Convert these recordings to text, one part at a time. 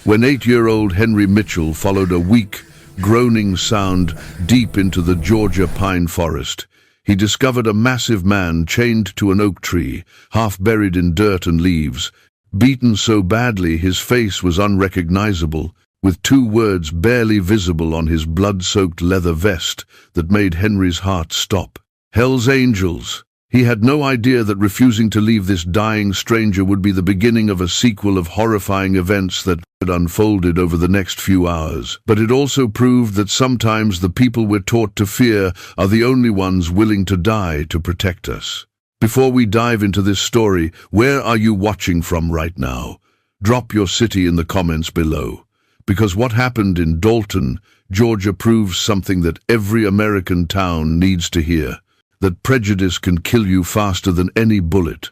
when 8-year-old Henry Mitchell followed a weak, groaning sound deep into the Georgia pine forest. He discovered a massive man chained to an oak tree, half buried in dirt and leaves. Beaten so badly his face was unrecognizable, with 2 words barely visible on his blood-soaked leather vest that made Henry's heart stop. Hell's Angels! He had no idea that refusing to leave this dying stranger would be the beginning of a sequel of horrifying events that had unfolded over the next few hours. But it also proved that sometimes the people we're taught to fear are the only ones willing to die to protect us. Before we dive into this story, where are you watching from right now? Drop your city in the comments below. Because what happened in Dalton, Georgia proves something that every American town needs to hear. That prejudice can kill you faster than any bullet.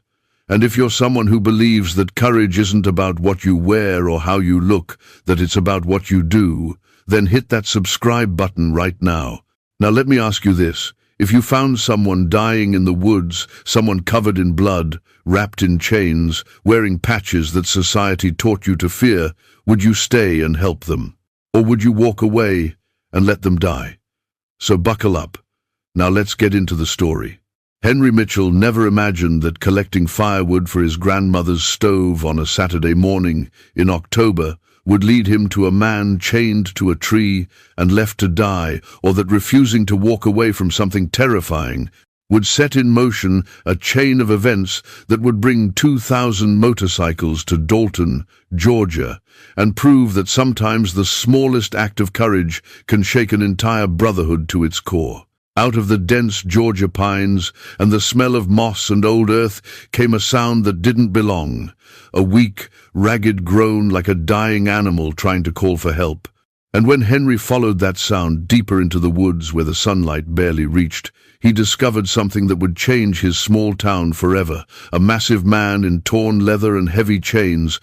And if you're someone who believes that courage isn't about what you wear or how you look, that it's about what you do, then hit that subscribe button right now. Now let me ask you this. If you found someone dying in the woods, someone covered in blood, wrapped in chains, wearing patches that society taught you to fear, would you stay and help them? Or would you walk away and let them die? So buckle up. Now let's get into the story. Henry Mitchell never imagined that collecting firewood for his grandmother's stove on a Saturday morning in October would lead him to a man chained to a tree and left to die, or that refusing to walk away from something terrifying would set in motion a chain of events that would bring 2,000 motorcycles to Dalton, Georgia, and prove that sometimes the smallest act of courage can shake an entire brotherhood to its core. Out of the dense Georgia pines and the smell of moss and old earth came a sound that didn't belong, a weak, ragged groan like a dying animal trying to call for help. And when Henry followed that sound deeper into the woods where the sunlight barely reached, he discovered something that would change his small town forever. A massive man in torn leather and heavy chains,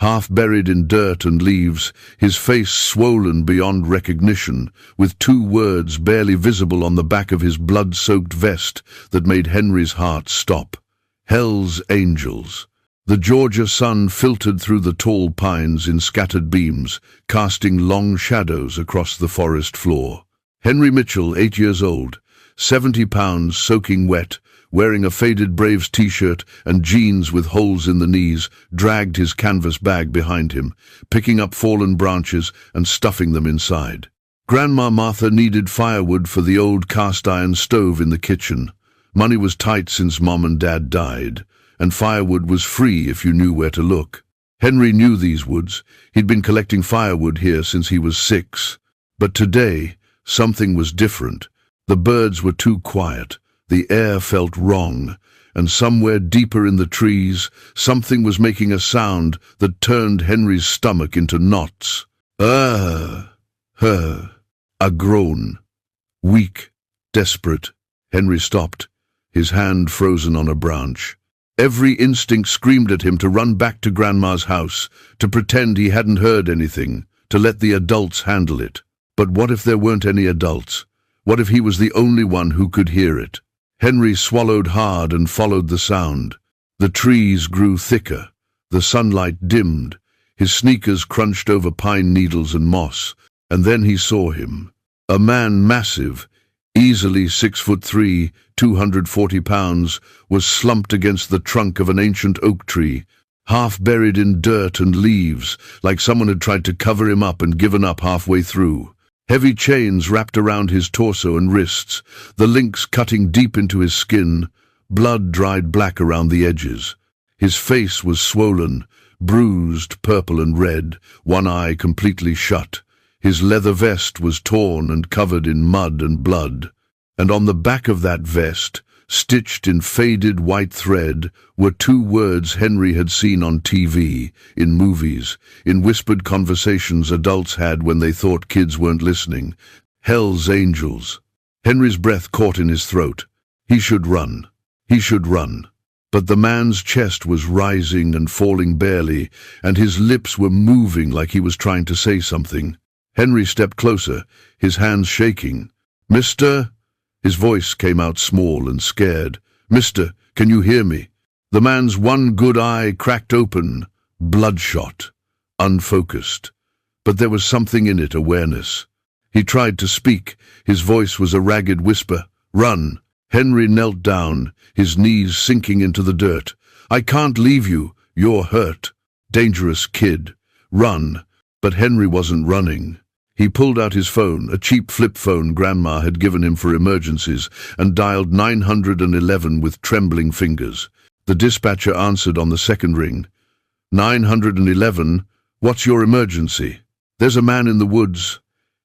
half buried in dirt and leaves, his face swollen beyond recognition, with 2 words barely visible on the back of his blood-soaked vest that made Henry's heart stop. Hell's Angels. The Georgia sun filtered through the tall pines in scattered beams, casting long shadows across the forest floor. Henry Mitchell, 8 years old, 70 pounds, soaking wet, wearing a faded Braves t-shirt and jeans with holes in the knees, dragged his canvas bag behind him, picking up fallen branches and stuffing them inside. Grandma Martha needed firewood for the old cast-iron stove in the kitchen. Money was tight since Mom and Dad died, and firewood was free if you knew where to look. Henry knew these woods. He'd been collecting firewood here since he was 6. But today, something was different. The birds were too quiet. The air felt wrong, and somewhere deeper in the trees, something was making a sound that turned Henry's stomach into knots. A groan. Weak, desperate. Henry stopped, his hand frozen on a branch. Every instinct screamed at him to run back to Grandma's house, to pretend he hadn't heard anything, to let the adults handle it. But what if there weren't any adults? What if he was the only one who could hear it? Henry swallowed hard and followed the sound. The trees grew thicker. The sunlight dimmed. His sneakers crunched over pine needles and moss. And then he saw him. A man massive, easily 6'3", 240 pounds, was slumped against the trunk of an ancient oak tree, half buried in dirt and leaves, like someone had tried to cover him up and given up halfway through. Heavy chains wrapped around his torso and wrists, the links cutting deep into his skin, blood dried black around the edges. His face was swollen, bruised, purple and red, one eye completely shut. His leather vest was torn and covered in mud and blood. And on the back of that vest, stitched in faded white thread, were 2 words Henry had seen on TV, in movies, in whispered conversations adults had when they thought kids weren't listening. Hell's Angels. Henry's breath caught in his throat. He should run. He should run. But the man's chest was rising and falling barely, and his lips were moving like he was trying to say something. Henry stepped closer, his hands shaking. "Mister?" His voice came out small and scared. "Mister, can you hear me?" The man's one good eye cracked open, bloodshot, unfocused. but there was something in it, awareness. He tried to speak. His voice was a ragged whisper. "Run." Henry knelt down, his knees sinking into the dirt. "I can't leave you. You're hurt." "Dangerous kid. Run." But Henry wasn't running. He pulled out his phone, a cheap flip phone Grandma had given him for emergencies, and dialed 911 with trembling fingers. The dispatcher answered on the second ring. 911, what's your emergency? "There's a man in the woods,"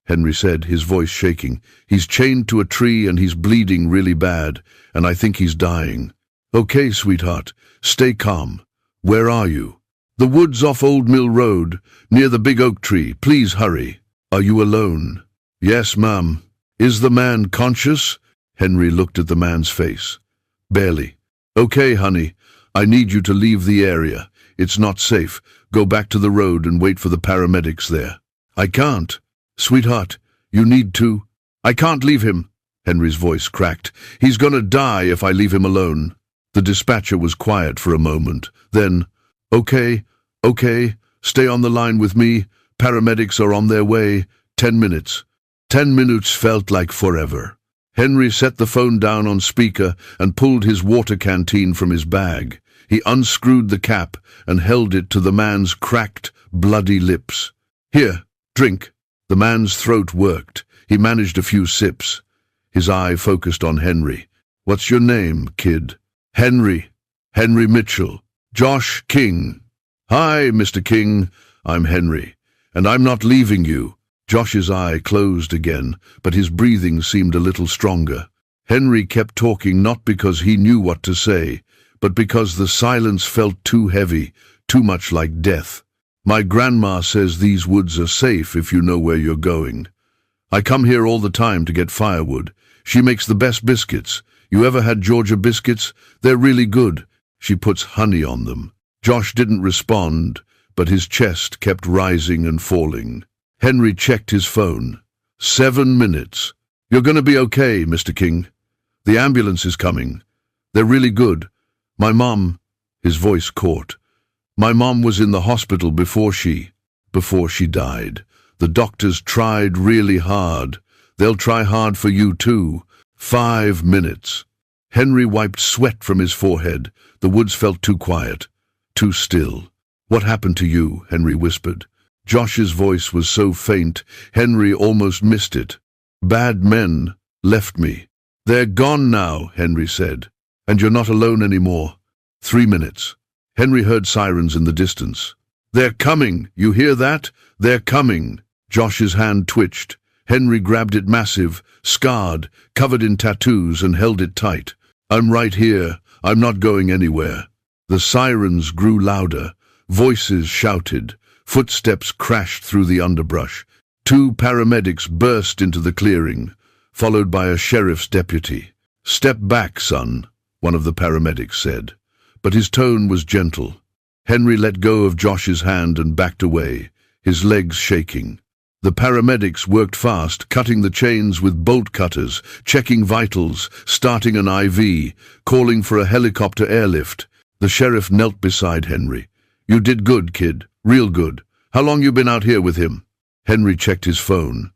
Henry said, his voice shaking. "He's chained to a tree and he's bleeding really bad, and I think he's dying." "Okay, sweetheart, stay calm. Where are you?" "The woods off Old Mill Road, near the big oak tree. Please hurry." "Are you alone?" "Yes, ma'am." "Is the man conscious?" Henry looked at the man's face. "Barely." "Okay, honey, I need you to leave the area. It's not safe. Go back to the road and wait for the paramedics there." "I can't." "Sweetheart, you need to." "I can't leave him." Henry's voice cracked. "He's gonna die if I leave him alone." The dispatcher was quiet for a moment. Then, Okay, stay on the line with me. Paramedics are on their way. 10 minutes. 10 minutes felt like forever. Henry set the phone down on speaker and pulled his water canteen from his bag. He unscrewed the cap and held it to the man's cracked, bloody lips. "Here, drink." The man's throat worked. He managed a few sips. His eye focused on Henry. "What's your name, kid?" "Henry. Henry Mitchell. Josh King." "Hi, Mr. King. I'm Henry. And I'm not leaving you." Josh's eye closed again, but his breathing seemed a little stronger. Henry kept talking not because he knew what to say, but because the silence felt too heavy, too much like death. "My grandma says these woods are safe if you know where you're going. I come here all the time to get firewood. She makes the best biscuits. You ever had Georgia biscuits? They're really good. She puts honey on them." Josh didn't respond, but his chest kept rising and falling. Henry checked his phone. 7 minutes. "You're going to be okay, Mr. King. The ambulance is coming. They're really good. My mom," his voice caught. "My mom was in the hospital before she died. The doctors tried really hard. They'll try hard for you too. 5 minutes. Henry wiped sweat from his forehead. The woods felt too quiet, too still. "What happened to you?" Henry whispered. Josh's voice was so faint, Henry almost missed it. "Bad men left me." "They're gone now," Henry said. "And you're not alone anymore." 3 minutes. Henry heard sirens in the distance. "They're coming! You hear that? They're coming!" Josh's hand twitched. Henry grabbed it massive, scarred, covered in tattoos, and held it tight. "I'm right here. I'm not going anywhere." The sirens grew louder. Voices shouted. Footsteps crashed through the underbrush. 2 paramedics burst into the clearing, followed by a sheriff's deputy. "Step back, son," one of the paramedics said. But his tone was gentle. Henry let go of Josh's hand and backed away, his legs shaking. The paramedics worked fast, cutting the chains with bolt cutters, checking vitals, starting an IV, calling for a helicopter airlift. The sheriff knelt beside Henry. "You did good, kid. Real good. How long you been out here with him?" Henry checked his phone.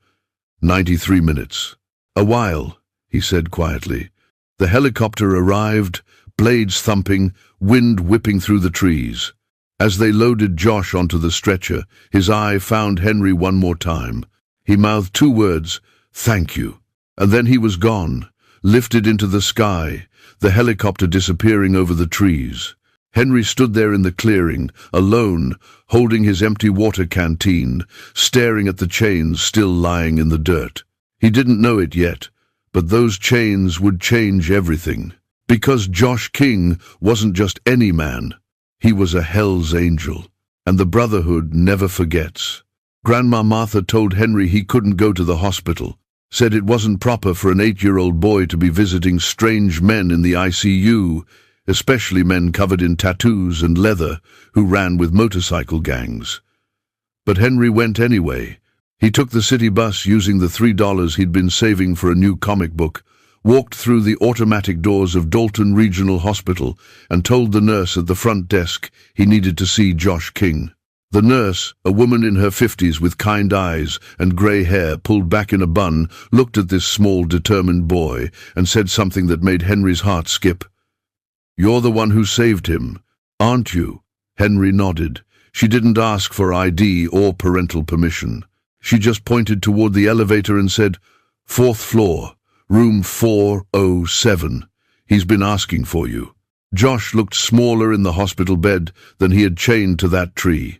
93 minutes. "A while," he said quietly. The helicopter arrived, blades thumping, wind whipping through the trees. As they loaded Josh onto the stretcher, his eye found Henry one more time. He mouthed 2 words, "Thank you." And then he was gone, lifted into the sky, the helicopter disappearing over the trees. Henry stood there in the clearing, alone, holding his empty water canteen, staring at the chains still lying in the dirt. He didn't know it yet, but those chains would change everything. Because Josh King wasn't just any man. He was a Hell's Angel, and the Brotherhood never forgets. Grandma Martha told Henry he couldn't go to the hospital, said it wasn't proper for an 8-year-old boy to be visiting strange men in the ICU, especially men covered in tattoos and leather who ran with motorcycle gangs. But Henry went anyway. He took the city bus using the $3 he'd been saving for a new comic book, walked through the automatic doors of Dalton Regional Hospital and told the nurse at the front desk he needed to see Josh King. The nurse, a woman in her 50s with kind eyes and grey hair pulled back in a bun, looked at this small, determined boy and said something that made Henry's heart skip. "You're the one who saved him, aren't you?" Henry nodded. She didn't ask for ID or parental permission. She just pointed toward the elevator and said, "Fourth floor, room 407. He's been asking for you." Josh looked smaller in the hospital bed than he had chained to that tree.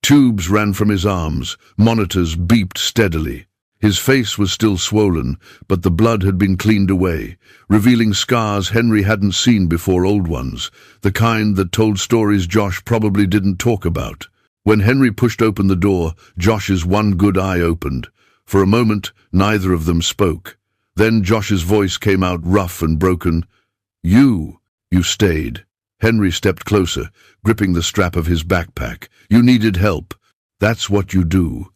Tubes ran from his arms, monitors beeped steadily. His face was still swollen, but the blood had been cleaned away, revealing scars Henry hadn't seen before, old ones, the kind that told stories Josh probably didn't talk about. When Henry pushed open the door, Josh's one good eye opened. For a moment, neither of them spoke. Then Josh's voice came out rough and broken. You stayed." Henry stepped closer, gripping the strap of his backpack. "You needed help. That's what you do."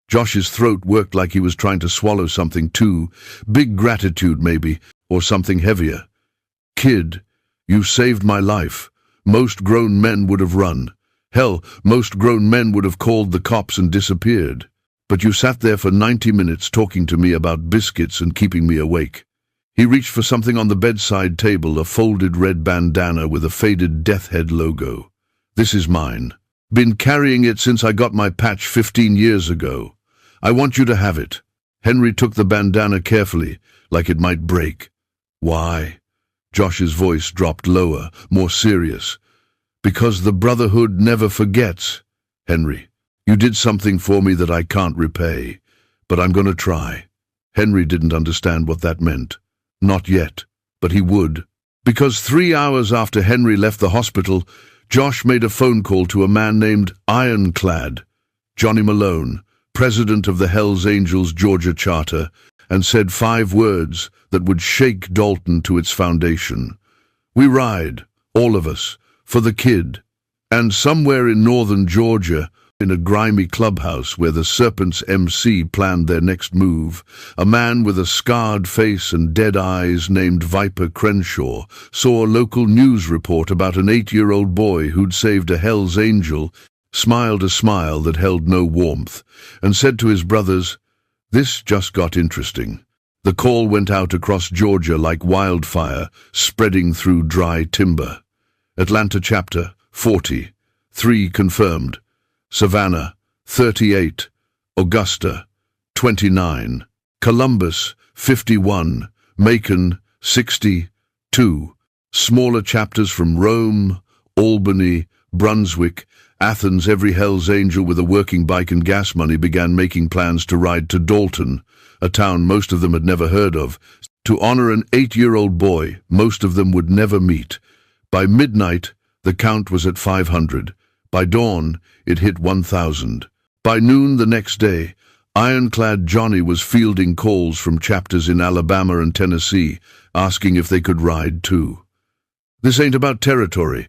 Josh's throat worked like he was trying to swallow something too. Big gratitude, maybe, or something heavier. "Kid, you saved my life. Most grown men would have run. Hell, most grown men would have called the cops and disappeared. But you sat there for 90 minutes talking to me about biscuits and keeping me awake." He reached for something on the bedside table, a folded red bandana with a faded death head logo. "This is mine. Been carrying it since I got my patch 15 years ago. I want you to have it." Henry took the bandana carefully, like it might break. "Why?" Josh's voice dropped lower, more serious. "Because the Brotherhood never forgets. Henry, you did something for me that I can't repay, but I'm going to try." Henry didn't understand what that meant. Not yet, but he would. Because 3 hours after Henry left the hospital, Josh made a phone call to a man named Ironclad, Johnny Malone, president of the Hells Angels Georgia Charter, and said 5 words that would shake Dalton to its foundation. "We ride, all of us, for the kid." And somewhere in northern Georgia, in a grimy clubhouse where the Serpents MC planned their next move, a man with a scarred face and dead eyes named Viper Crenshaw saw a local news report about an 8-year-old boy who'd saved a Hell's Angel, smiled a smile that held no warmth, and said to his brothers, "This just got interesting." The call went out across Georgia like wildfire, spreading through dry timber. Atlanta chapter, 40. 3 confirmed. Savannah, 38. Augusta, 29. Columbus, 51. Macon, 62. Smaller chapters from Rome, Albany, Brunswick, Athens. Every Hell's Angel with a working bike and gas money began making plans to ride to Dalton, a town most of them had never heard of, to honor an 8-year-old boy most of them would never meet. By midnight, the count was at 500. By dawn, it hit 1,000. By noon the next day, Ironclad Johnny was fielding calls from chapters in Alabama and Tennessee, asking if they could ride too. "This ain't about territory,"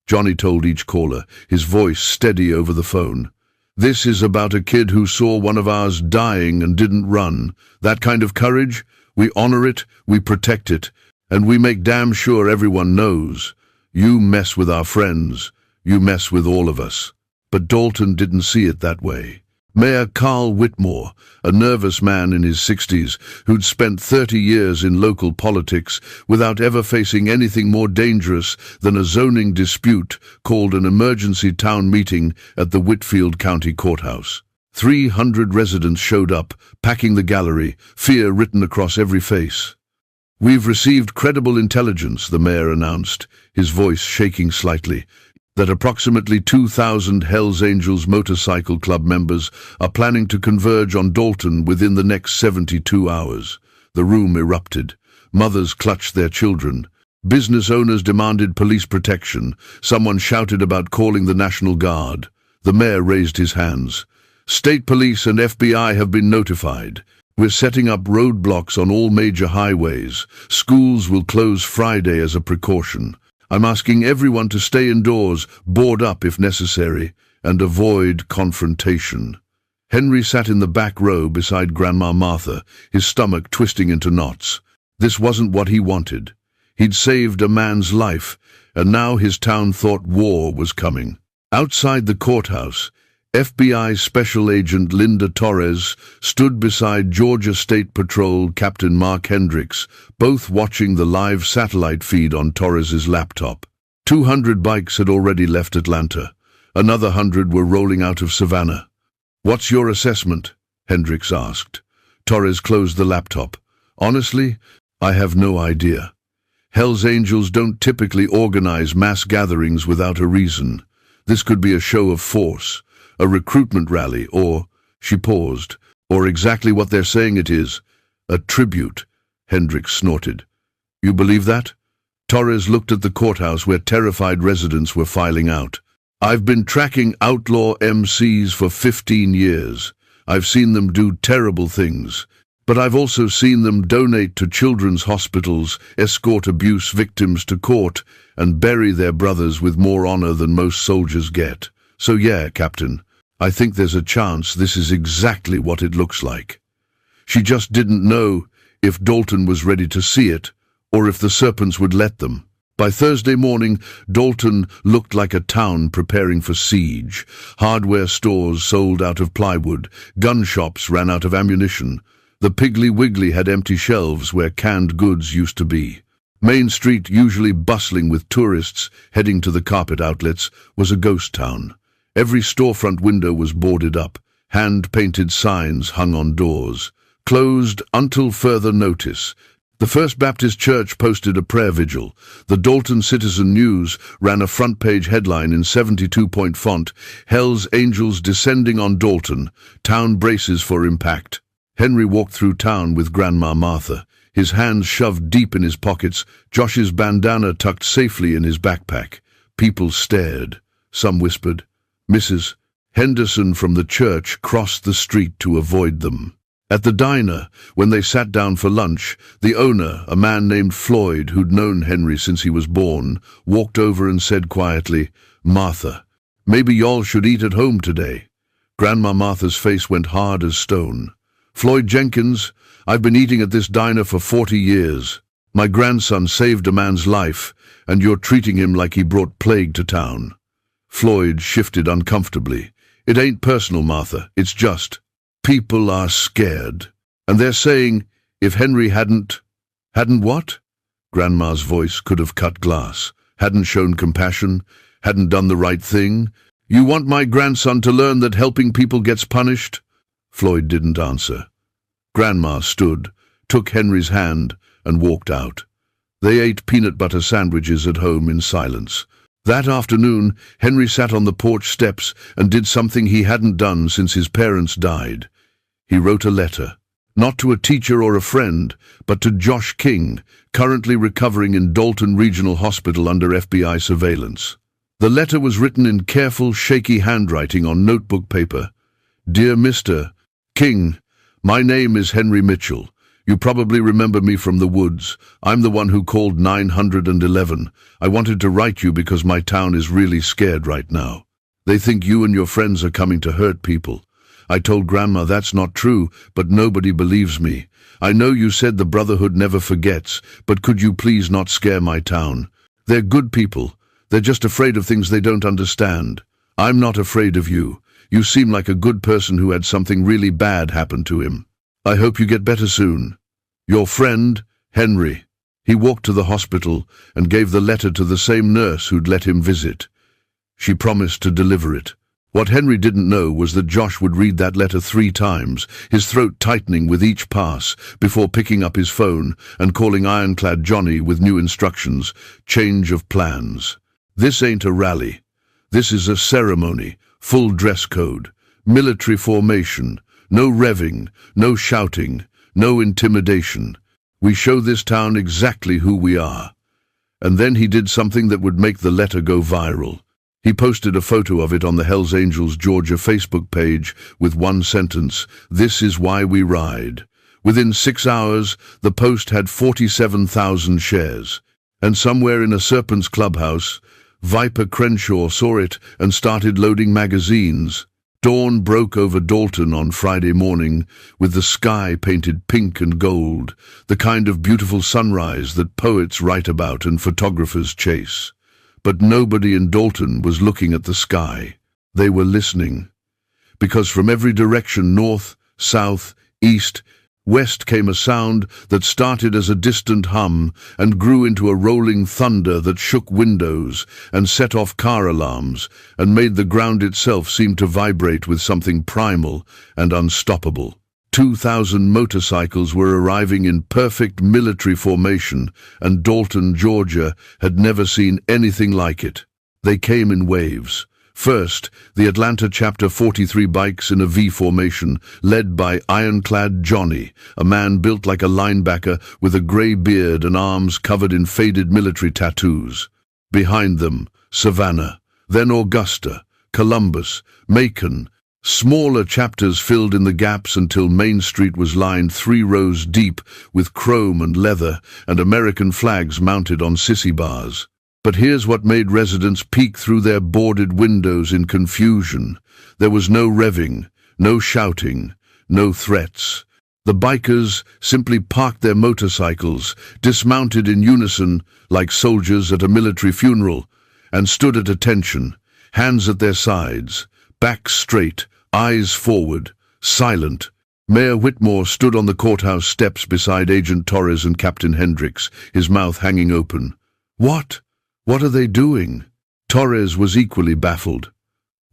Johnny told each caller, his voice steady over the phone. "This is about a kid who saw one of ours dying and didn't run. That kind of courage, we honor it, we protect it, and we make damn sure everyone knows. You mess with our friends, you mess with all of us." But Dalton didn't see it that way. Mayor Carl Whitmore, a nervous man in his 60s who'd spent 30 years in local politics without ever facing anything more dangerous than a zoning dispute, called an emergency town meeting at the Whitfield County Courthouse. 300 residents showed up, packing the gallery, fear written across every face. "We've received credible intelligence," the mayor announced, his voice shaking slightly, "that approximately 2,000 Hells Angels Motorcycle Club members are planning to converge on Dalton within the next 72 hours. The room erupted. Mothers clutched their children. Business owners demanded police protection. Someone shouted about calling the National Guard. The mayor raised his hands. "State police and FBI have been notified. We're setting up roadblocks on all major highways. Schools will close Friday as a precaution. I'm asking everyone to stay indoors, board up if necessary, and avoid confrontation." Henry sat in the back row beside Grandma Martha, his stomach twisting into knots. This wasn't what he wanted. He'd saved a man's life, and now his town thought war was coming. Outside the courthouse, FBI Special Agent Linda Torres stood beside Georgia State Patrol Captain Mark Hendricks, both watching the live satellite feed on Torres's laptop. 200 bikes had already left Atlanta. Another 100 were rolling out of Savannah. "What's your assessment?" Hendricks asked. Torres closed the laptop. "Honestly, I have no idea. Hell's Angels don't typically organize mass gatherings without a reason. This could be a show of force, a recruitment rally, or," she paused, "or exactly what they're saying it is, a tribute," Hendricks snorted. "You believe that?" Torres looked at the courthouse where terrified residents were filing out. "I've been tracking outlaw MCs for 15 years. I've seen them do terrible things. But I've also seen them donate to children's hospitals, escort abuse victims to court, and bury their brothers with more honor than most soldiers get. So yeah, Captain, I think there's a chance this is exactly what it looks like." She just didn't know if Dalton was ready to see it, or if the serpents would let them. By Thursday morning, Dalton looked like a town preparing for siege. Hardware stores sold out of plywood, gun shops ran out of ammunition. The Piggly Wiggly had empty shelves where canned goods used to be. Main Street, usually bustling with tourists heading to the carpet outlets, was a ghost town. Every storefront window was boarded up. Hand-painted signs hung on doors. "Closed until further notice." The First Baptist Church posted a prayer vigil. The Dalton Citizen News ran a front-page headline in 72-point font, "Hell's Angels Descending on Dalton. Town Braces for Impact." Henry walked through town with Grandma Martha, his hands shoved deep in his pockets, Josh's bandana tucked safely in his backpack. People stared. Some whispered. Mrs. Henderson from the church crossed the street to avoid them. At the diner, when they sat down for lunch, the owner, a man named Floyd, who'd known Henry since he was born, walked over and said quietly, "Martha, maybe y'all should eat at home today." Grandma Martha's face went hard as stone. "Floyd Jenkins, I've been eating at this diner for 40 years. My grandson saved a man's life, and you're treating him like he brought plague to town." Floyd shifted uncomfortably. "It ain't personal, Martha. It's just, people are scared. And they're saying, if Henry hadn't what?" Grandma's voice could have cut glass. "Hadn't shown compassion, hadn't done the right thing. You want my grandson to learn that helping people gets punished?" Floyd didn't answer. Grandma stood, took Henry's hand, and walked out. They ate peanut butter sandwiches at home in silence. That afternoon, Henry sat on the porch steps and did something he hadn't done since his parents died. He wrote a letter, not to a teacher or a friend, but to Josh King, currently recovering in Dalton Regional Hospital under FBI surveillance. The letter was written in careful, shaky handwriting on notebook paper. "Dear Mr. King, my name is Henry Mitchell. You probably remember me from the woods. I'm the one who called 911. I wanted to write you because my town is really scared right now. They think you and your friends are coming to hurt people. I told Grandma that's not true, but nobody believes me. I know you said the Brotherhood never forgets, but could you please not scare my town? They're good people. They're just afraid of things they don't understand. I'm not afraid of you. You seem like a good person who had something really bad happen to him. I hope you get better soon. Your friend, Henry." He walked to the hospital and gave the letter to the same nurse who'd let him visit. She promised to deliver it. What Henry didn't know was that Josh would read that letter 3 times, his throat tightening with each pass, before picking up his phone and calling Ironclad Johnny with new instructions, change of plans. "This ain't a rally. This is a ceremony, full dress code, military formation, no revving, no shouting, no intimidation. We show this town exactly who we are." And then he did something that would make the letter go viral. He posted a photo of it on the Hells Angels Georgia Facebook page with one sentence, "This is why we ride." Within 6 hours, the post had 47,000 shares. And somewhere in a Serpent's clubhouse, Viper Crenshaw saw it and started loading magazines. Dawn broke over Dalton on Friday morning, with the sky painted pink and gold, the kind of beautiful sunrise that poets write about and photographers chase. But nobody in Dalton was looking at the sky. They were listening. because from every direction, north, south, east, west, came a sound that started as a distant hum and grew into a rolling thunder that shook windows and set off car alarms and made the ground itself seem to vibrate with something primal and unstoppable. 2,000 motorcycles were arriving in perfect military formation, and Dalton, Georgia, had never seen anything like it. They came in waves. First, the Atlanta Chapter 43 bikes in a V formation, led by Ironclad Johnny, a man built like a linebacker with a grey beard and arms covered in faded military tattoos. Behind them, Savannah, then Augusta, Columbus, Macon. Smaller chapters filled in the gaps until Main Street was lined 3 rows deep with chrome and leather and American flags mounted on sissy bars. But here's what made residents peek through their boarded windows in confusion. There was no revving, no shouting, no threats. The bikers simply parked their motorcycles, dismounted in unison like soldiers at a military funeral, and stood at attention, hands at their sides, backs straight, eyes forward, silent. Mayor Whitmore stood on the courthouse steps beside Agent Torres and Captain Hendricks, his mouth hanging open. What? What are they doing? Torres was equally baffled.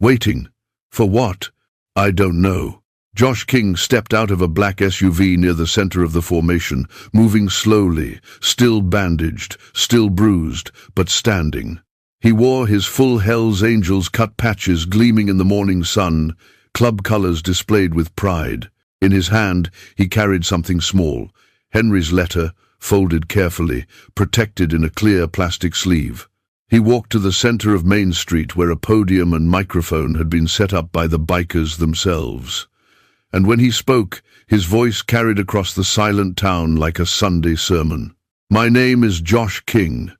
Waiting. For what? I don't know. Josh King stepped out of a black SUV near the center of the formation, moving slowly, still bandaged, still bruised, but standing. He wore his full Hells Angels cut patches gleaming in the morning sun, club colors displayed with pride. In his hand, he carried something small, Henry's letter, folded carefully, protected in a clear plastic sleeve. He walked to the center of Main Street where a podium and microphone had been set up by the bikers themselves. And when he spoke, his voice carried across the silent town like a Sunday sermon. My name is Josh King.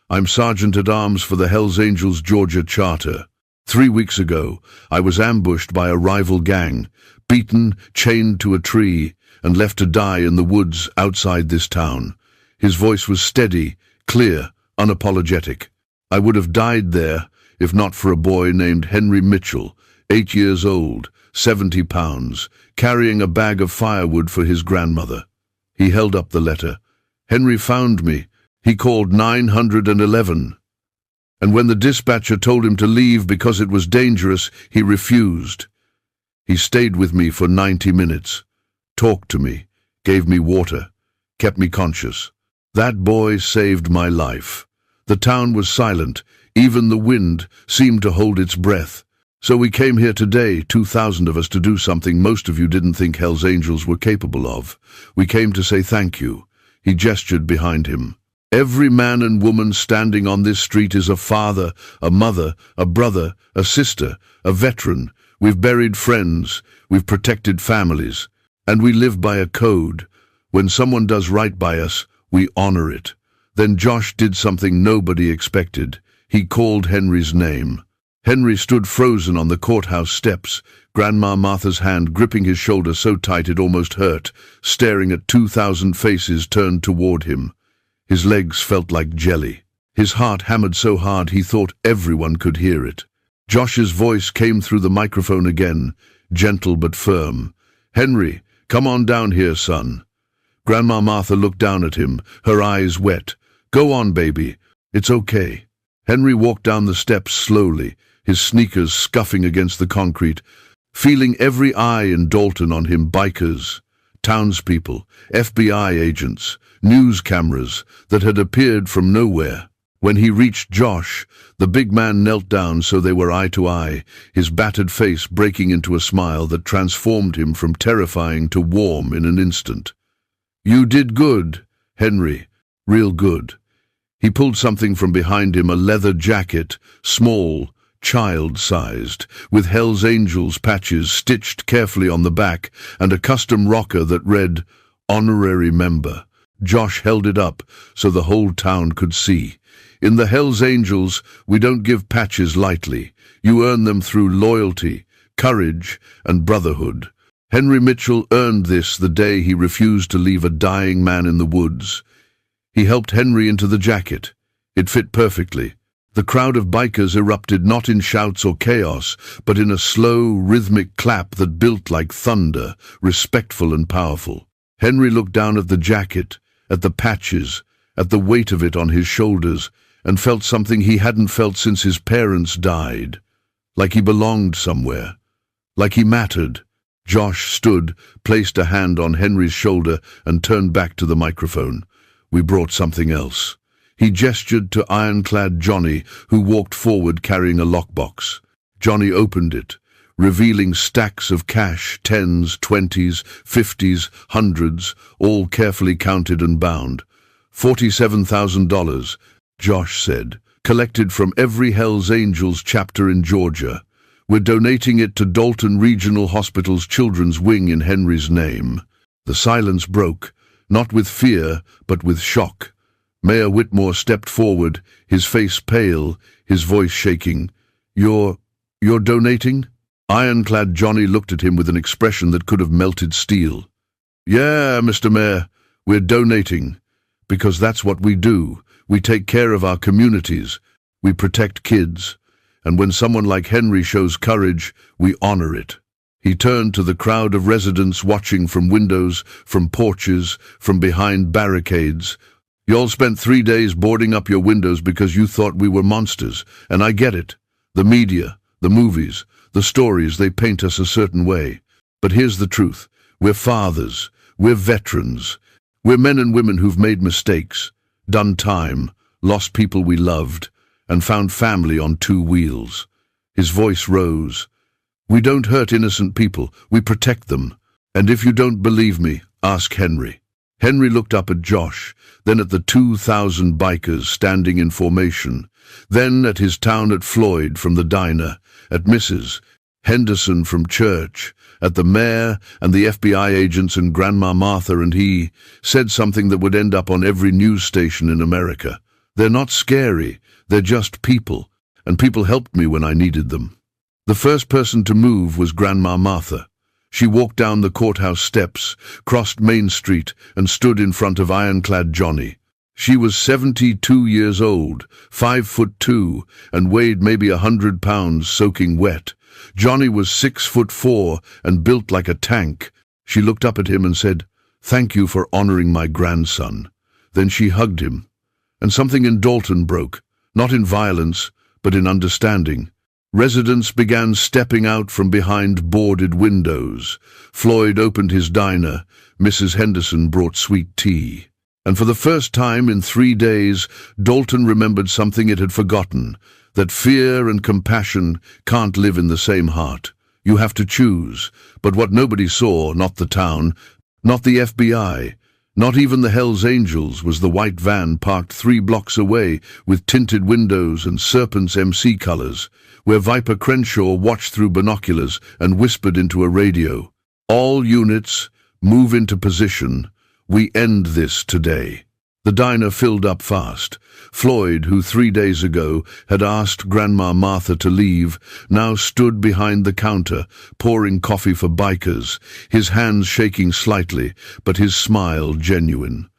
I'm Sergeant-at-Arms for the Hells Angels Georgia Charter. 3 weeks ago, I was ambushed by a rival gang, beaten, chained to a tree, and left to die in the woods outside this town. His voice was steady, clear, unapologetic. I would have died there if not for a boy named Henry Mitchell, 8 years old, 70 pounds, carrying a bag of firewood for his grandmother. He held up the letter. Henry found me. He called 911. And when the dispatcher told him to leave because it was dangerous, he refused. He stayed with me for 90 minutes, talked to me, gave me water, kept me conscious. That boy saved my life. The town was silent. Even the wind seemed to hold its breath. So we came here today, 2,000 of us, to do something most of you didn't think Hells Angels were capable of. We came to say thank you. He gestured behind him. Every man and woman standing on this street is a father, a mother, a brother, a sister, a veteran. We've buried friends, we've protected families, and we live by a code. When someone does right by us, we honor it. Then Josh did something nobody expected. He called Henry's name. Henry stood frozen on the courthouse steps, Grandma Martha's hand gripping his shoulder so tight it almost hurt, staring at 2,000 faces turned toward him. His legs felt like jelly. His heart hammered so hard he thought everyone could hear it. Josh's voice came through the microphone again, gentle but firm. Henry, come on down here, son. Grandma Martha looked down at him, her eyes wet. Go on, baby. It's okay. Henry walked down the steps slowly, his sneakers scuffing against the concrete, feeling every eye in Dalton on him, bikers, townspeople, FBI agents, news cameras that had appeared from nowhere. When he reached Josh, the big man knelt down so they were eye to eye, his battered face breaking into a smile that transformed him from terrifying to warm in an instant. You did good, Henry, real good. He pulled something from behind him, a leather jacket, small, child-sized, with Hells Angels patches stitched carefully on the back, and a custom rocker that read, Honorary Member. Josh held it up so the whole town could see. In the Hells Angels, we don't give patches lightly. You earn them through loyalty, courage, and brotherhood. Henry Mitchell earned this the day he refused to leave a dying man in the woods. He helped Henry into the jacket. It fit perfectly. The crowd of bikers erupted not in shouts or chaos, but in a slow, rhythmic clap that built like thunder, respectful and powerful. Henry looked down at the jacket, at the patches, at the weight of it on his shoulders, and felt something he hadn't felt since his parents died. Like he belonged somewhere. Like he mattered. Josh stood, placed a hand on Henry's shoulder, and turned back to the microphone. "We brought something else." He gestured to ironclad Johnny, who walked forward carrying a lockbox. Johnny opened it, revealing stacks of cash, tens, 20s, 50s, hundreds, all carefully counted and bound. $47,000, Josh said, collected from every Hells Angels chapter in Georgia. "We're donating it to Dalton Regional Hospital's Children's Wing in Henry's name." The silence broke, not with fear, but with shock. Mayor Whitmore stepped forward, his face pale, his voice shaking. You're donating?" Ironclad Johnny looked at him with an expression that could have melted steel. "Yeah, Mr. Mayor, we're donating. Because that's what we do. We take care of our communities. We protect kids. And when someone like Henry shows courage, we honor it." He turned to the crowd of residents watching from windows, from porches, from behind barricades. "Y'all spent 3 days boarding up your windows because you thought we were monsters, and I get it. The media, the movies, the stories, they paint us a certain way. But here's the truth. We're fathers. We're veterans. We're men and women who've made mistakes, done time, lost people we loved, and found family on 2 wheels. His voice rose. "We don't hurt innocent people. We protect them. And if you don't believe me, ask Henry." Henry looked up at Josh, then at the 2,000 bikers standing in formation, then at his town at Floyd from the diner, at Mrs. Henderson from church, at the mayor and the FBI agents and Grandma Martha, and he said something that would end up on every news station in America. "They're not scary, they're just people, and people helped me when I needed them." The first person to move was Grandma Martha. She walked down the courthouse steps, crossed Main Street, and stood in front of Ironclad Johnny. She was 72 years old, 5'2", and weighed maybe 100 pounds soaking wet. Johnny was 6'4" and built like a tank. She looked up at him and said, "Thank you for honoring my grandson." Then she hugged him. And something in Dalton broke, not in violence, but in understanding. Residents began stepping out from behind boarded windows. Floyd opened his diner. Mrs. Henderson brought sweet tea. And for the first time in 3 days, Dalton remembered something it had forgotten, that fear and compassion can't live in the same heart. You have to choose. But what nobody saw, not the town, not the FBI, not even the Hells Angels, was the white van parked 3 blocks away with tinted windows and Serpent's MC colors, where Viper Crenshaw watched through binoculars and whispered into a radio. "All units, move into position. We end this today." The diner filled up fast. Floyd, who 3 days ago had asked Grandma Martha to leave, now stood behind the counter, pouring coffee for bikers, his hands shaking slightly, but his smile genuine.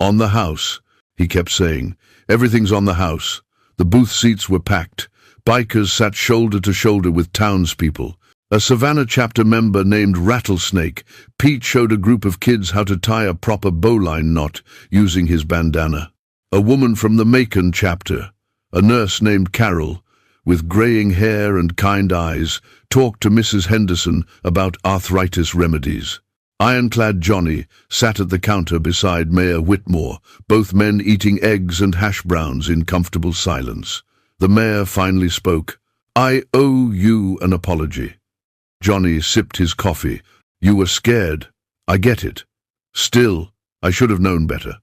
"On the house," he kept saying. "Everything's on the house." The booth seats were packed. Bikers sat shoulder to shoulder with townspeople. A Savannah chapter member named Rattlesnake, Pete, showed a group of kids how to tie a proper bowline knot using his bandana. A woman from the Macon chapter, a nurse named Carol, with graying hair and kind eyes, talked to Mrs. Henderson about arthritis remedies. Ironclad Johnny sat at the counter beside Mayor Whitmore, both men eating eggs and hash browns in comfortable silence. The mayor finally spoke. "I owe you an apology." Johnny sipped his coffee. "You were scared. I get it. Still, I should have known better."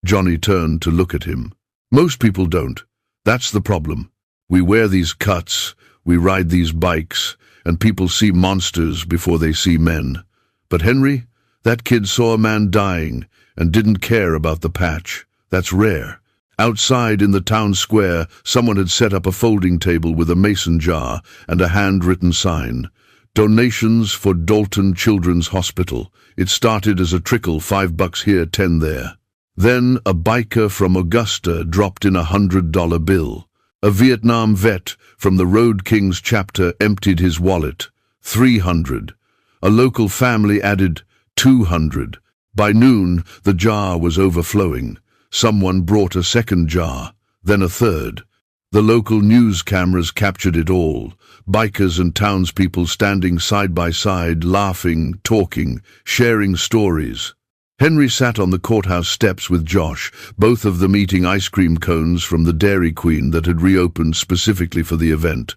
Johnny turned to look at him. "Most people don't. That's the problem. We wear these cuts, we ride these bikes, and people see monsters before they see men. But Henry, that kid saw a man dying and didn't care about the patch. That's rare." Outside in the town square, someone had set up a folding table with a mason jar and a handwritten sign. "Donations for Dalton Children's Hospital." It started as a trickle, $5 here, 10 there. Then a biker from Augusta dropped in a $100 bill. A Vietnam vet from the Road Kings chapter emptied his wallet. 300. A local family added 200. By noon, the jar was overflowing. Someone brought a second jar, then a third. The local news cameras captured it all. Bikers and townspeople standing side by side, laughing, talking, sharing stories. Henry sat on the courthouse steps with Josh, both of them eating ice cream cones from the Dairy Queen that had reopened specifically for the event.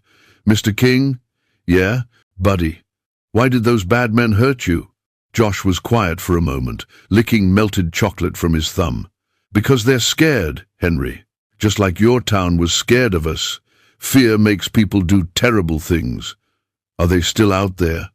"Mr. King?" "Yeah, buddy. Why did those bad men hurt you?" Josh was quiet for a moment, licking melted chocolate from his thumb. "Because they're scared, Henry. Just like your town was scared of us. Fear makes people do terrible things." "Are they still out there?"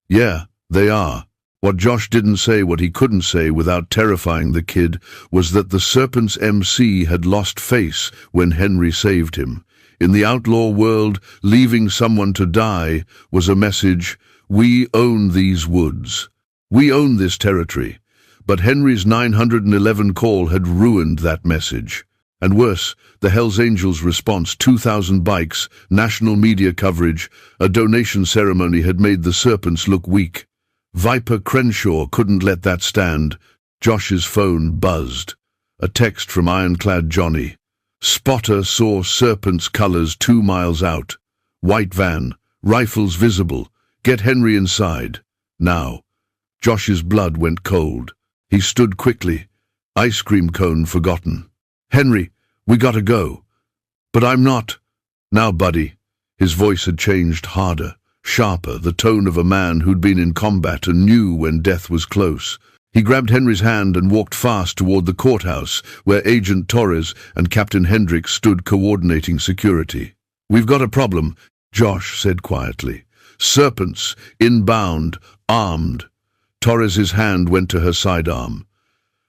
"Yeah, they are." What Josh didn't say, what he couldn't say without terrifying the kid, was that the Serpent's MC had lost face when Henry saved him. In the outlaw world, leaving someone to die was a message: we own these woods. We own this territory. But Henry's 911 call had ruined that message. And worse, the Hells Angels' response, 2,000 bikes, national media coverage, a donation ceremony had made the Serpents look weak. Viper Crenshaw couldn't let that stand. Josh's phone buzzed. A text from Ironclad Johnny. "Spotter saw Serpent's colors 2 miles out. White van, rifles visible. Get Henry inside. Now." Josh's blood went cold. He stood quickly. Ice cream cone forgotten. "Henry, we gotta go." "But I'm not." "Now, buddy." His voice had changed, harder, sharper, the tone of a man who'd been in combat and knew when death was close. He grabbed Henry's hand and walked fast toward the courthouse, where Agent Torres and Captain Hendricks stood coordinating security. "We've got a problem," Josh said quietly. "Serpents, inbound, armed." Torres's hand went to her sidearm.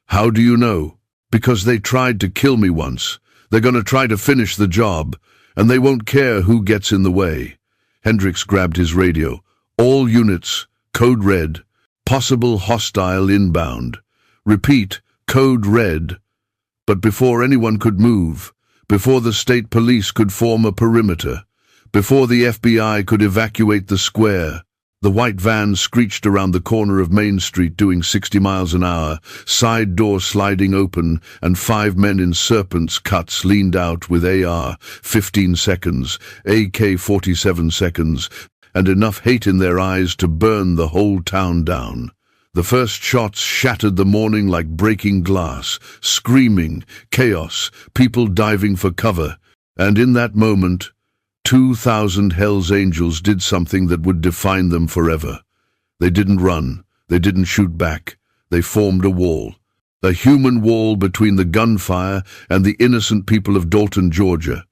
"How do you know?" "Because they tried to kill me once. They're going to try to finish the job, and they won't care who gets in the way." Hendricks grabbed his radio. "All units, code red. Possible hostile inbound. Repeat, code red." But before anyone could move, before the state police could form a perimeter, before the FBI could evacuate the square, the white van screeched around the corner of Main Street doing 60 miles an hour, side door sliding open, and 5 men in Serpent's cuts leaned out with AR, 15 seconds, AK-47 seconds, and enough hate in their eyes to burn the whole town down. The first shots shattered the morning like breaking glass, screaming, chaos, people diving for cover, and in that moment, 2,000 Hells Angels did something that would define them forever. They didn't run. They didn't shoot back. They formed a wall. A human wall between the gunfire and the innocent people of Dalton, Georgia.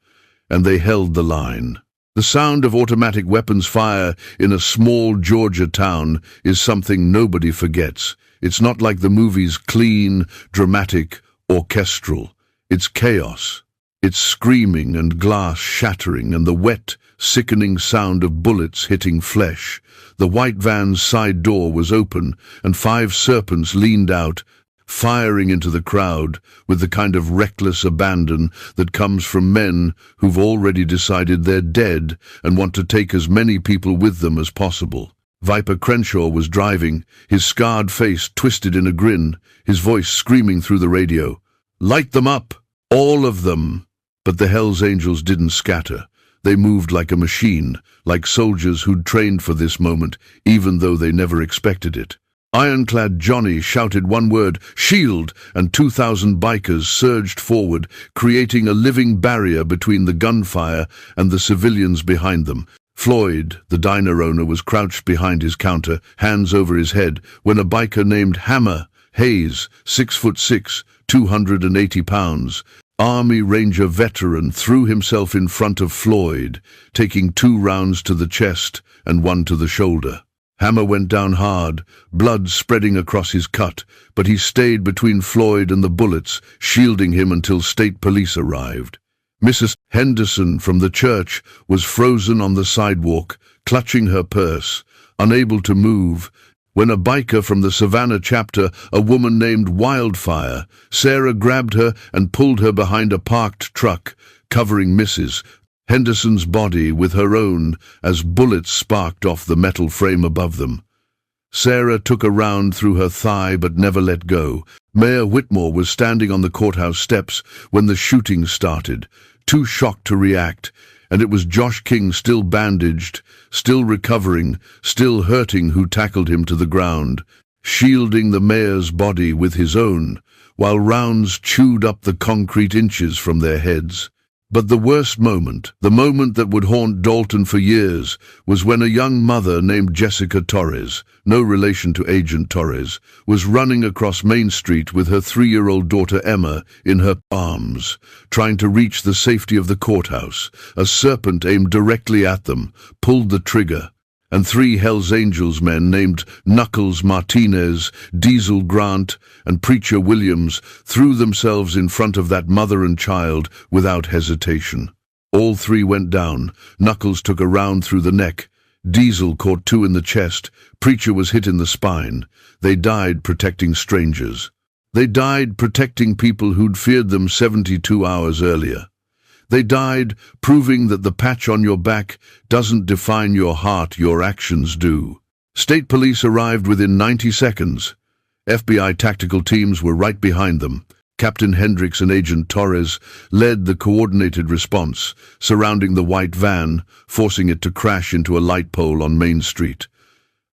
And they held the line. The sound of automatic weapons fire in a small Georgia town is something nobody forgets. It's not like the movies, clean, dramatic, orchestral. It's chaos. It's screaming and glass shattering and the wet, sickening sound of bullets hitting flesh. The white van's side door was open and 5 serpents leaned out, firing into the crowd with the kind of reckless abandon that comes from men who've already decided they're dead and want to take as many people with them as possible. Viper Crenshaw was driving, his scarred face twisted in a grin, his voice screaming through the radio. "Light them up! All of them!" But the Hells Angels didn't scatter. They moved like a machine, like soldiers who'd trained for this moment, even though they never expected it. Ironclad Johnny shouted one word, "Shield!" and 2,000 bikers surged forward, creating a living barrier between the gunfire and the civilians behind them. Floyd, the diner owner, was crouched behind his counter, hands over his head, when a biker named Hammer Hayes, 6'6", 280 pounds, Army Ranger veteran, threw himself in front of Floyd, taking 2 rounds to the chest and 1 to the shoulder. Hammer went down hard, blood spreading across his cut, but he stayed between Floyd and the bullets, shielding him until state police arrived. Mrs. Henderson from the church was frozen on the sidewalk, clutching her purse, unable to move, when a biker from the Savannah chapter, a woman named Wildfire, Sarah, grabbed her and pulled her behind a parked truck, covering Mrs. Henderson's body with her own as bullets sparked off the metal frame above them. Sarah took a round through her thigh but never let go. Mayor Whitmore was standing on the courthouse steps when the shooting started, too shocked to react, and it was Josh King, still bandaged, still recovering, still hurting, who tackled him to the ground, shielding the mayor's body with his own, while rounds chewed up the concrete inches from their heads. But the worst moment, the moment that would haunt Dalton for years, was when a young mother named Jessica Torres, no relation to Agent Torres, was running across Main Street with her 3-year-old daughter Emma in her arms, trying to reach the safety of the courthouse. A serpent aimed directly at them, pulled the trigger, and 3 Hells Angels men named Knuckles Martinez, Diesel Grant, and Preacher Williams threw themselves in front of that mother and child without hesitation. All 3 went down. Knuckles took a round through the neck. Diesel caught 2 in the chest. Preacher was hit in the spine. They died protecting strangers. They died protecting people who'd feared them 72 hours earlier. They died proving that the patch on your back doesn't define your heart, your actions do. State police arrived within 90 seconds. FBI tactical teams were right behind them. Captain Hendricks and Agent Torres led the coordinated response, surrounding the white van, forcing it to crash into a light pole on Main Street.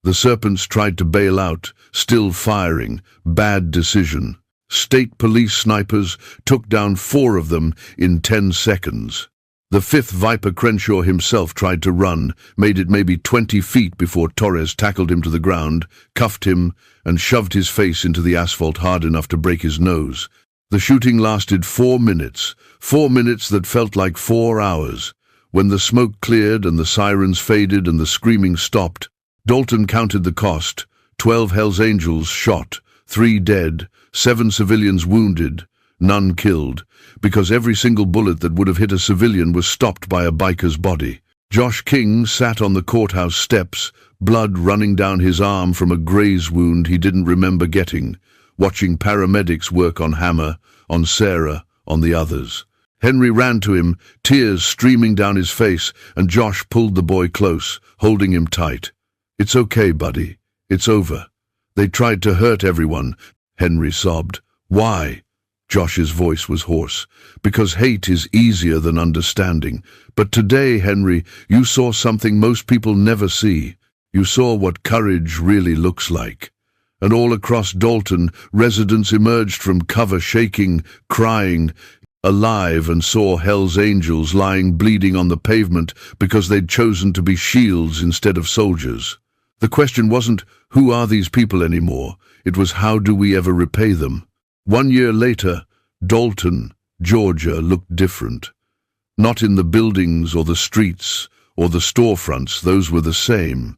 The serpents tried to bail out, still firing. Bad decision. State police snipers took down 4 of them in 10 seconds. The 5th Viper Crenshaw himself tried to run, made it maybe 20 feet before Torres tackled him to the ground, cuffed him, and shoved his face into the asphalt hard enough to break his nose. The shooting lasted 4 minutes, 4 minutes that felt like 4 hours. When the smoke cleared and the sirens faded and the screaming stopped, Dalton counted the cost. 12 Hells Angels shot, 3 dead, 7 civilians wounded, none killed, because every single bullet that would have hit a civilian was stopped by a biker's body. Josh King sat on the courthouse steps, blood running down his arm from a graze wound he didn't remember getting, watching paramedics work on Hammer, on Sarah, on the others. Henry ran to him, tears streaming down his face, and Josh pulled the boy close, holding him tight. "It's okay, buddy. It's over. They tried to hurt everyone," Henry sobbed. "Why?" Josh's voice was hoarse. "Because hate is easier than understanding. But today, Henry, you saw something most people never see. You saw what courage really looks like." And all across Dalton, residents emerged from cover shaking, crying, alive, and saw Hell's Angels lying bleeding on the pavement because they'd chosen to be shields instead of soldiers. The question wasn't, who are these people anymore? It was, how do we ever repay them? 1 year later, Dalton, Georgia, looked different. Not in the buildings or the streets or the storefronts, those were the same,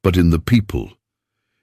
but in the people.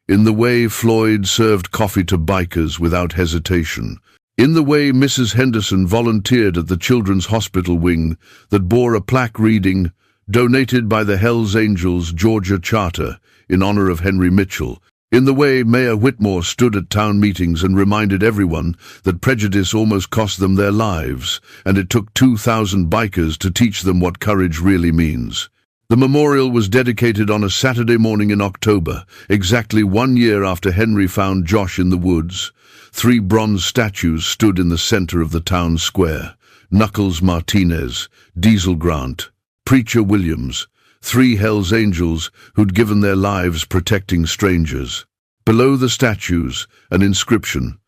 In the way Floyd served coffee to bikers without hesitation. In the way Mrs. Henderson volunteered at the Children's Hospital wing that bore a plaque reading, "Donated by the Hells Angels Georgia Charter in honor of Henry Mitchell." In the way Mayor Whitmore stood at town meetings and reminded everyone that prejudice almost cost them their lives, and it took 2,000 bikers to teach them what courage really means. The memorial was dedicated on a Saturday morning in October, exactly 1 year after Henry found Josh in the woods. 3 bronze statues stood in the center of the town square. Knuckles Martinez, Diesel Grant, Preacher Williams, 3 Hells Angels who'd given their lives protecting strangers. Below the statues, an inscription: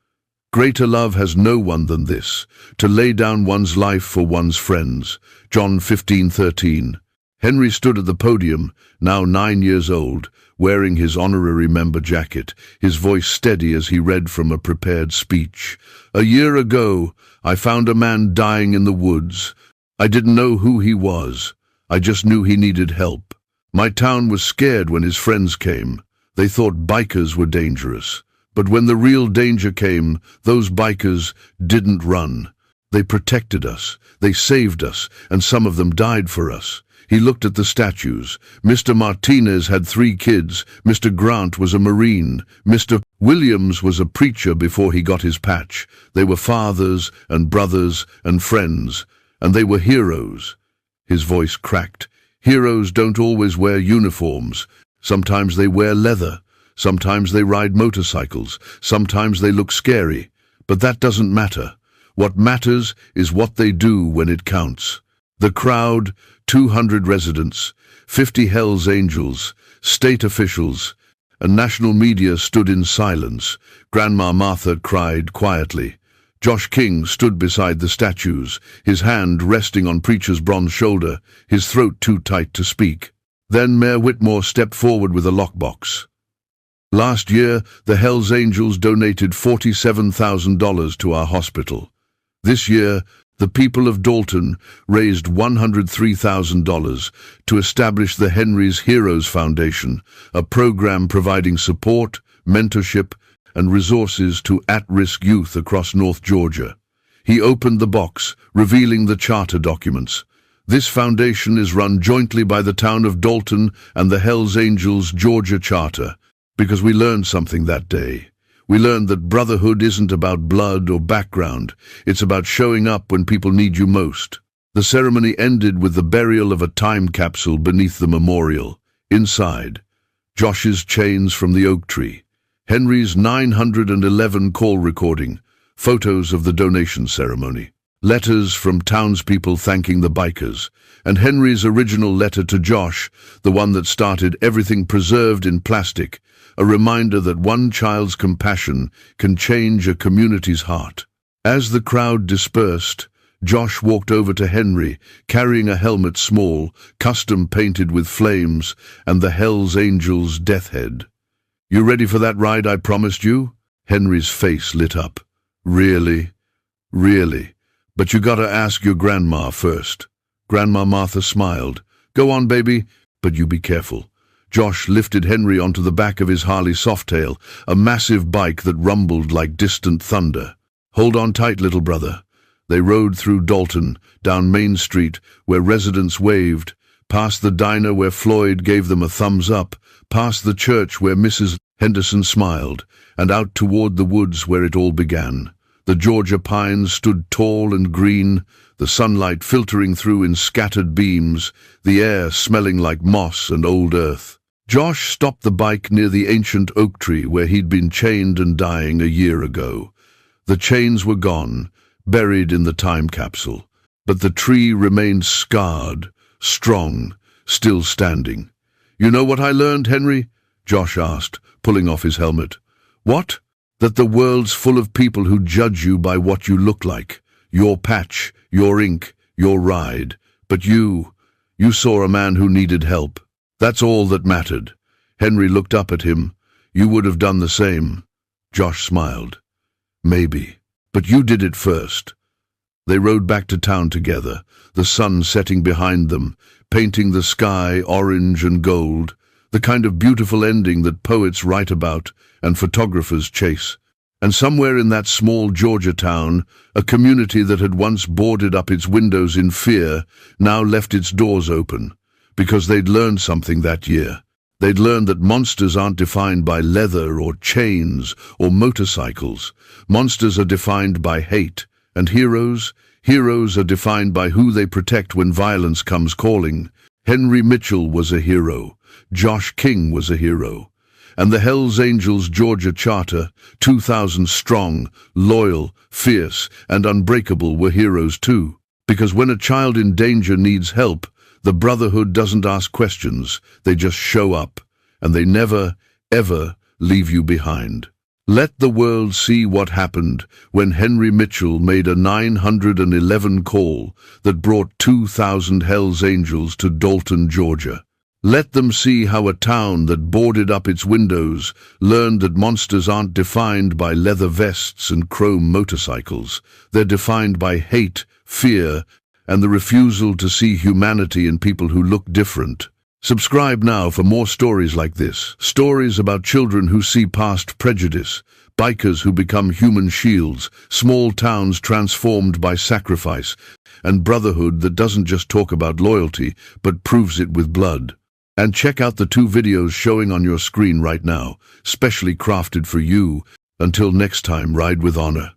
"Greater love has no one than this, to lay down one's life for one's friends." John 15:13. Henry stood at the podium, now 9 years old, wearing his honorary member jacket, his voice steady as he read from a prepared speech. "A year ago, I found a man dying in the woods. I didn't know who he was. I just knew he needed help. My town was scared when his friends came. They thought bikers were dangerous. But when the real danger came, those bikers didn't run. They protected us, they saved us, and some of them died for us." He looked at the statues. Mr. Martinez had 3 kids. Mr. Grant was a Marine. Mr. Williams was a preacher before he got his patch. They were fathers and brothers and friends, and they were heroes. His voice cracked. Heroes don't always wear uniforms. Sometimes they wear leather. Sometimes they ride motorcycles. Sometimes they look scary. But that doesn't matter. What matters is what they do when it counts. The crowd, 200 residents, 50 Hells Angels, state officials, and national media stood in silence. Grandma Martha cried quietly. Josh King stood beside the statues, his hand resting on Preacher's bronze shoulder, his throat too tight to speak. Then Mayor Whitmore stepped forward with a lockbox. Last year, the Hells Angels donated $47,000 to our hospital. This year, the people of Dalton raised $103,000 to establish the Henry's Heroes Foundation, a program providing support, mentorship, and resources to at-risk youth across North Georgia. He opened the box, revealing the charter documents. This foundation is run jointly by the town of Dalton and the Hells Angels Georgia Charter, because we learned something that day. We learned that brotherhood isn't about blood or background. It's about showing up when people need you most. The ceremony ended with the burial of a time capsule beneath the memorial. Inside, Josh's chains from the oak tree, Henry's 911 call recording, photos of the donation ceremony, letters from townspeople thanking the bikers, and Henry's original letter to Josh, the one that started everything preserved in plastic, a reminder that one child's compassion can change a community's heart. As the crowd dispersed, Josh walked over to Henry, carrying a helmet small, custom painted with flames, and the Hells Angels' death head. "You ready for that ride I promised you?" Henry's face lit up. "Really? Really? But you gotta ask your grandma first." Grandma Martha smiled. "Go on, baby, but you be careful." Josh lifted Henry onto the back of his Harley Softail, a massive bike that rumbled like distant thunder. "Hold on tight, little brother." They rode through Dalton, down Main Street, where residents waved, past the diner where Floyd gave them a thumbs up, past the church where Mrs. Henderson smiled, and out toward the woods where it all began. The Georgia pines stood tall and green, the sunlight filtering through in scattered beams, the air smelling like moss and old earth. Josh stopped the bike near the ancient oak tree where he'd been chained and dying a year ago. The chains were gone, buried in the time capsule, but the tree remained scarred, strong, still standing. "You know what I learned, Henry?" Josh asked, pulling off his helmet. "What?" "That the world's full of people who judge you by what you look like, your patch, your ink, your ride. But you saw a man who needed help. That's all that mattered." Henry looked up at him. "You would have done the same." Josh smiled. "Maybe. But you did it first." They rode back to town together, the sun setting behind them, painting the sky orange and gold, the kind of beautiful ending that poets write about and photographers chase. And somewhere in that small Georgia town, a community that had once boarded up its windows in fear now left its doors open, because they'd learned something that year. They'd learned that monsters aren't defined by leather or chains or motorcycles. Monsters are defined by hate, and heroes are defined by who they protect when violence comes calling. Henry Mitchell was a hero. Josh King was a hero. And the Hells Angels Georgia Charter, 2,000 strong, loyal, fierce, and unbreakable, were heroes too. Because when a child in danger needs help, the Brotherhood doesn't ask questions, they just show up, and they never, ever leave you behind. Let the world see what happened when Henry Mitchell made a 911 call that brought 2,000 Hells Angels to Dalton, Georgia. Let them see how a town that boarded up its windows learned that monsters aren't defined by leather vests and chrome motorcycles. They're defined by hate, fear, and the refusal to see humanity in people who look different. Subscribe now for more stories like this. Stories about children who see past prejudice, bikers who become human shields, small towns transformed by sacrifice, and brotherhood that doesn't just talk about loyalty, but proves it with blood. And check out the 2 videos showing on your screen right now, specially crafted for you. Until next time, ride with honor.